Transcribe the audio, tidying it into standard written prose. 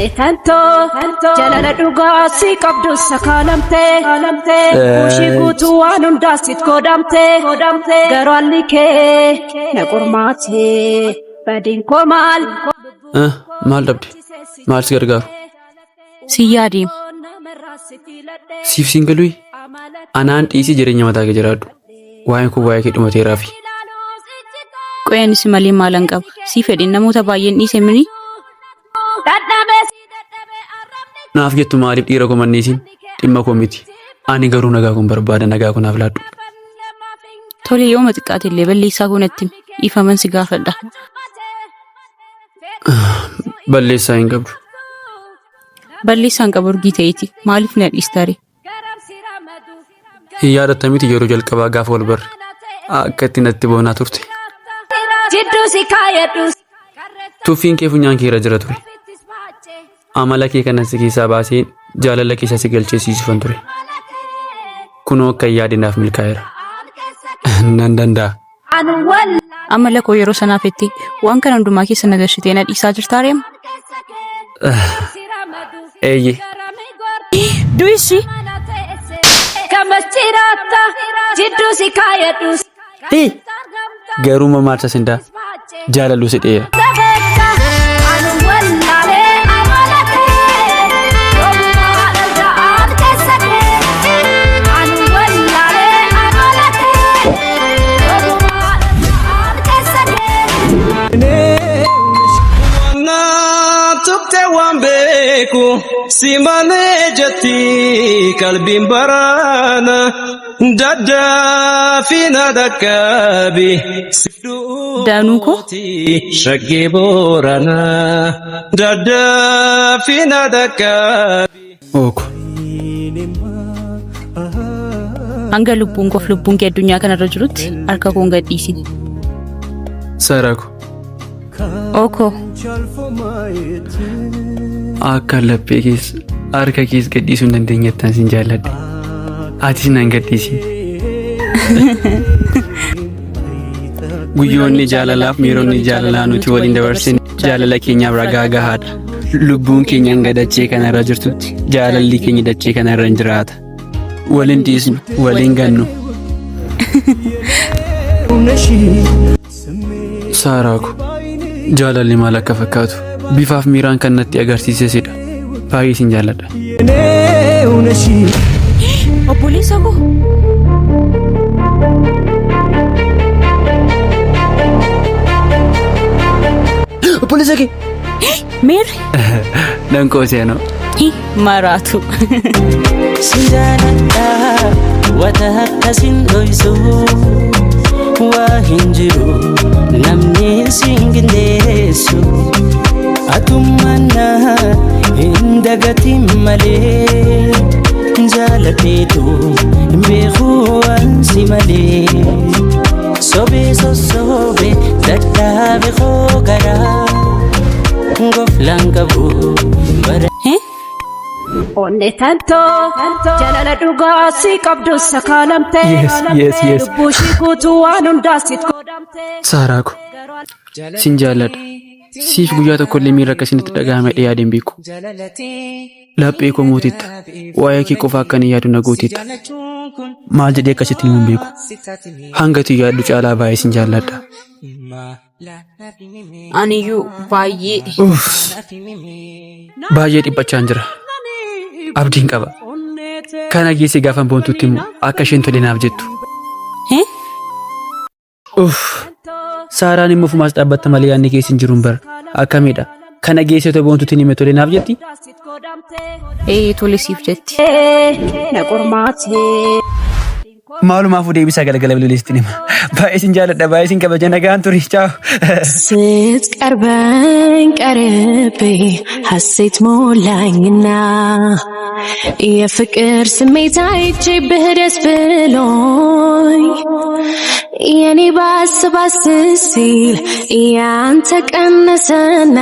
Netanto jalala dhugasi qabdu sakalamte Ushi gutu anundasit kodamte Garwallike naqurmate badin komal maal dhabde maal si gargaaru Siyaadi siif singalui anaan dhiisii jireenya mataa kee jiraadhu waa'een kun waa'ee kee dhumateeraafi qoyaan si malee maalan qaba si fedhin namoota baay'een dhiise mini naaf jettu maaliif dhiira koo manneesin dhimma koo miti ani garuu nagaa kun barbaada nagaa kunaaf laadhu tole yooma xiqqaate illee balleessaa kunatti ifaman si gaafadha balleessaa hin qabdu balleessaan qabu urgii ta'eeti maaliif na dhiistare hin yaadatamiti yeroo jalqabaa gaafa wal barre akka itti natti boonaa turte tuffiin kee funyaan kee irra jira ture amala kee kana si keessaa baaseen jaalala keessa si galcheesiisufan ture kunoo akka yaadinaaf milkaa'eera nan danda'a amala koo yeroo sanaaf itti waan kana hundumaa keessa nagashitee na dhiisaa jirtaareem eeyye du'ishi Kamachirata jiddu si kaayadus garuu maalsa sindaa jaalallu si dheera Simane jati kalbin barana dada fina dakabi Danuko shagge borana dada fina dakabi ooko hanga lubbuun koof lubbuun kee addunyaa kanarra jirutti harka koon gadhiisi Saraako Oko akka laphee keessa harka keessa gadhiisuu hin dandeenyettaan sin jaalladhe atis nan gadhiisi guyyoonni jaalalaaf miironni jaalalaa nuti waliin dabarsin jaalala keenyaaf ragaa gahaadha lubbuun keenya hanga dachee kanarra jirtutti jaalalli keenya dachee kanarra hin jiraata waliin dhiisnu waliin gannu Saaraako jaalalli maal akka fakkaatu bifaaf miiraan kan natti agarsiisesidha baay'ee sin jaalladha obboleessa koo obboleessa kee Mary nan kooseenoo maraatu Sinjaalladha wata akkasin dhoysu waa hin jiru namni siin qindeessu atummanna hin dagatin malee jaaladheetu hin beeku ansi malee sobee sossobee dadhaabe koo garaa goflaan qabu bara Netanto jalala dhugasi qabdu sakalamte Yes. Bushi gutu anundasit kodamte Saaraako sin jaalladha siif guyyaa tokkollee miira akkasinitti dhagahame yaadeen beeku laphee koo mootitta waa'ee kee qofa akkan yaadu na gootitta maal jedhee akkasitti himuun beeku hangatu yaaddu caalaa baay'ee sin jaalladha aniyyuu baay'ee baay'ee dhiphachaan jira abdiin qaba kana geesse gaafan boontutti immoo akka isheen tole naaf jettu Saaraan immoo fumaas dhaabbatta malee yaadni keessa hin jiruun bara akkamiidha kana geesse tole boontutti hime tole naaf jetti tole siif jetti naqurmate maalumaafuu deebisaa galgala bilbileessitti nima baay'ee sin jaalladha baay'ee sin kabaja nagaan turi chaaw ስትቀርበኝ ቀርቤ ሐሴት ሞላኝና የፍቅር ስሜት አይቼብህ ደስ ብሎኝ የኔ ባስ ባስ ሲል ያንተ ቀነሰና